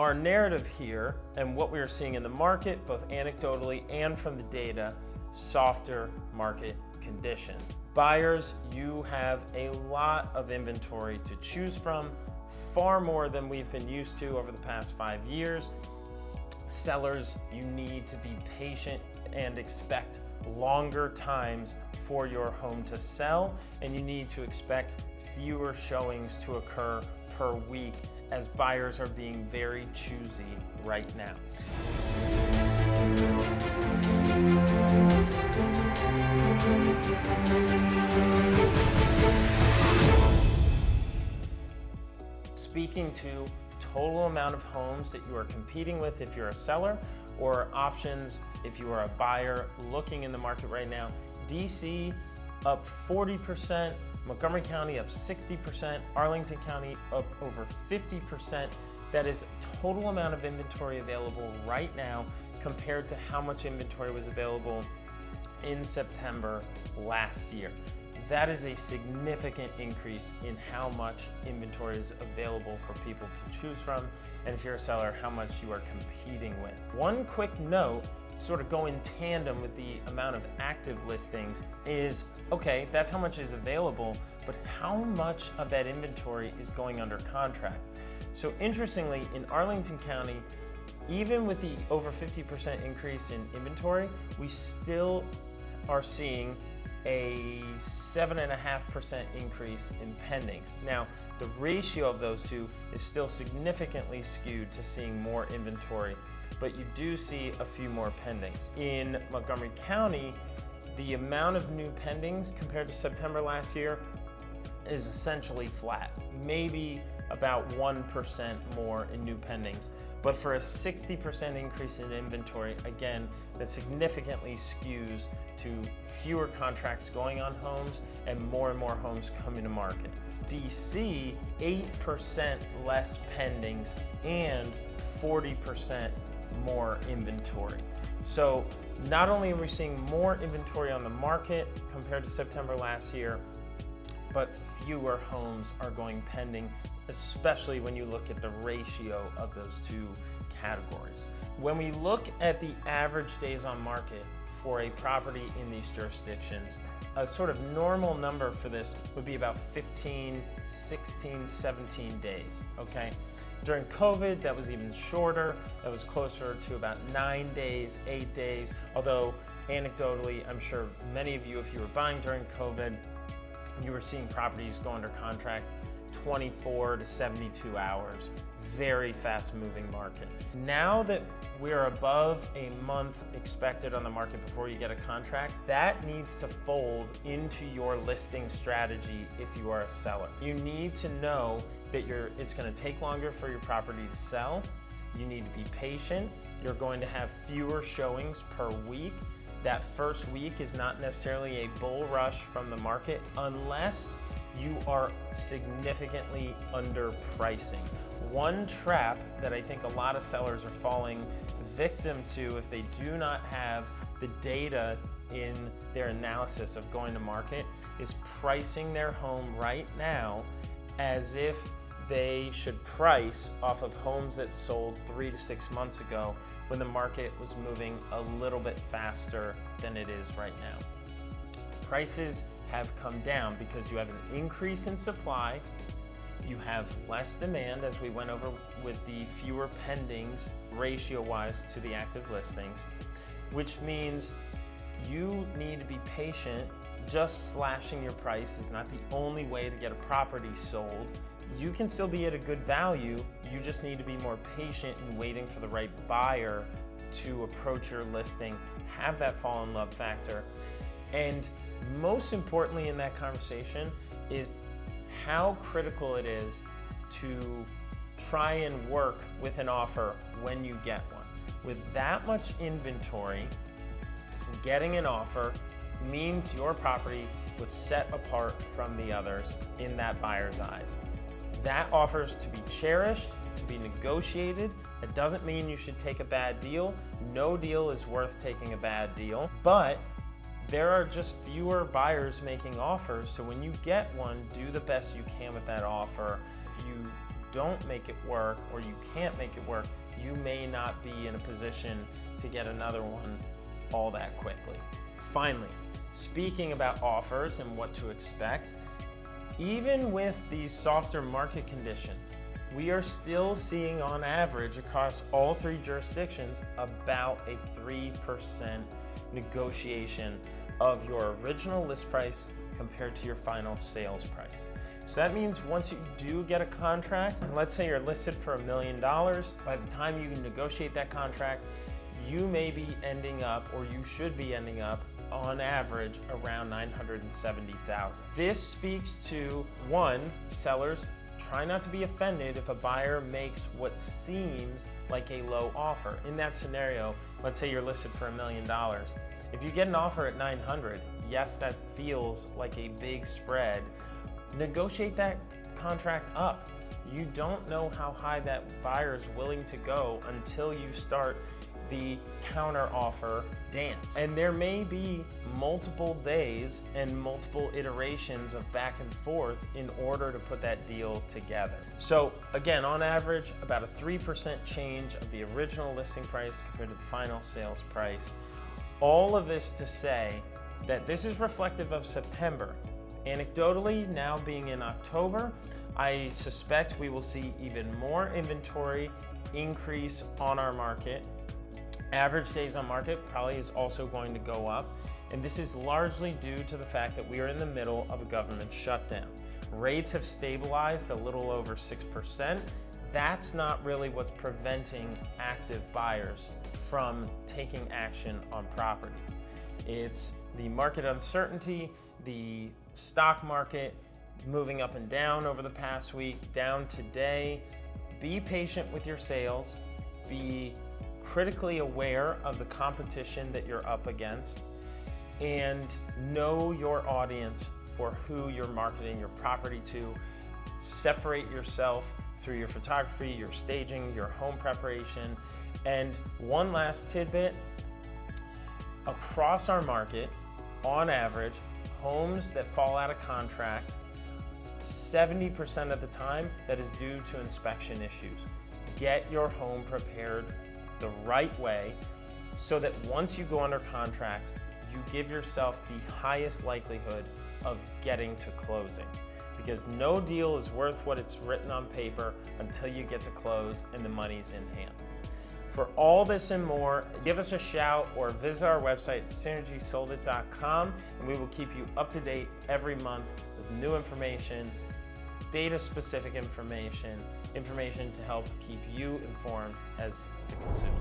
Our narrative here and what we are seeing in the market, both anecdotally and from the data, softer market conditions. Buyers, you have a lot of inventory to choose from, far more than we've been used to over the past 5 years. Sellers, you need to be patient and expect longer times for your home to sell, and you need to expect fewer showings to occur per week, as buyers are being very choosy right now. Speaking to total amount of homes that you are competing with if you're a seller, or options if you are a buyer looking in the market right now, DC up 40%, Montgomery County up 60%, Arlington County up over 50%. That is total amount of inventory available right now compared to how much inventory was available in September last year. That is a significant increase in how much inventory is available for people to choose from, and if you're a seller, how much you are competing with. One quick note, sort of go in tandem with the amount of active listings, is okay, that's how much is available, but how much of that inventory is going under contract? So interestingly, in Arlington County, even with the over 50% increase in inventory, we still are seeing a 7.5% increase in pendings. Now, the ratio of those two is still significantly skewed to seeing more inventory, but you do see a few more pendings. In Montgomery County, the amount of new pendings compared to September last year is essentially flat, maybe about 1% more in new pendings. But for a 60% increase in inventory, again, that significantly skews to fewer contracts going on homes and more homes coming to market. DC, 8% less pendings and 40% more inventory. So not only are we seeing more inventory on the market compared to September last year, but fewer homes are going pending, especially when you look at the ratio of those two categories. When we look at the average days on market for a property in these jurisdictions, a sort of normal number for this would be about 15, 16, 17 days, okay? During COVID, that was even shorter. That was closer to about 9 days, 8 days, although anecdotally, I'm sure many of you, if you were buying during COVID, you were seeing properties go under contract 24 to 72 hours. Very fast moving market. Now that we're above a month expected on the market before you get a contract, that needs to fold into your listing strategy if you are a seller. You need to know that it's going to take longer for your property to sell. You need to be patient. You're going to have fewer showings per week. That first week is not necessarily a bull rush from the market unless you are significantly underpricing. One trap that I think a lot of sellers are falling victim to if they do not have the data in their analysis of going to market is pricing their home right now as if they should price off of homes that sold 3 to 6 months ago when the market was moving a little bit faster than it is right now. Prices have come down because you have an increase in supply, you have less demand, as we went over with the fewer pendings ratio-wise to the active listings, which means you need to be patient. Just slashing your price is not the only way to get a property sold. You can still be at a good value, you just need to be more patient in waiting for the right buyer to approach your listing, have that fall in love factor. And most importantly in that conversation is how critical it is to try and work with an offer when you get one. With that much inventory, getting an offer means your property was set apart from the others in that buyer's eyes. That offer is to be cherished, to be negotiated. It doesn't mean you should take a bad deal. No deal is worth taking a bad deal, but there are just fewer buyers making offers, so when you get one, do the best you can with that offer. If you don't make it work or you can't make it work, you may not be in a position to get another one all that quickly. Finally, speaking about offers and what to expect, even with these softer market conditions, we are still seeing on average across all 3 jurisdictions about a 3% negotiation of your original list price compared to your final sales price. So that means once you do get a contract, and let's say you're listed for $1 million, by the time you negotiate that contract, you may be ending up, or you should be ending up, on average around $970,000. This speaks to, one, sellers try not to be offended if a buyer makes what seems like a low offer. In that scenario, let's say you're listed for $1 million. If you get an offer at $900,000, yes, that feels like a big spread. Negotiate that contract up. You don't know how high that buyer is willing to go until you start the counter offer dance. And there may be multiple days and multiple iterations of back and forth in order to put that deal together. So again, on average, about a 3% change of the original listing price compared to the final sales price. All of this to say that this is reflective of September. Anecdotally, now being in October, I suspect we will see even more inventory increase on our market. Average days on market probably is also going to go up, and this is largely due to the fact that we are in the middle of a government shutdown. Rates have stabilized a little over 6%. That's not really what's preventing active buyers from taking action on properties. It's the market uncertainty, the stock market moving up and down over the past week, down today. Be patient with your sales. Be critically aware of the competition that you're up against, and know your audience for who you're marketing your property to. Separate yourself through your photography, your staging, your home preparation. And one last tidbit, across our market, on average, homes that fall out of contract, 70% of the time, that is due to inspection issues. Get your home prepared the right way so that once you go under contract, you give yourself the highest likelihood of getting to closing. Because no deal is worth what it's written on paper until you get to close and the money's in hand. For all this and more, give us a shout or visit our website, synergysoldit.com, and we will keep you up to date every month with new information, data-specific information to help keep you informed as the consumer.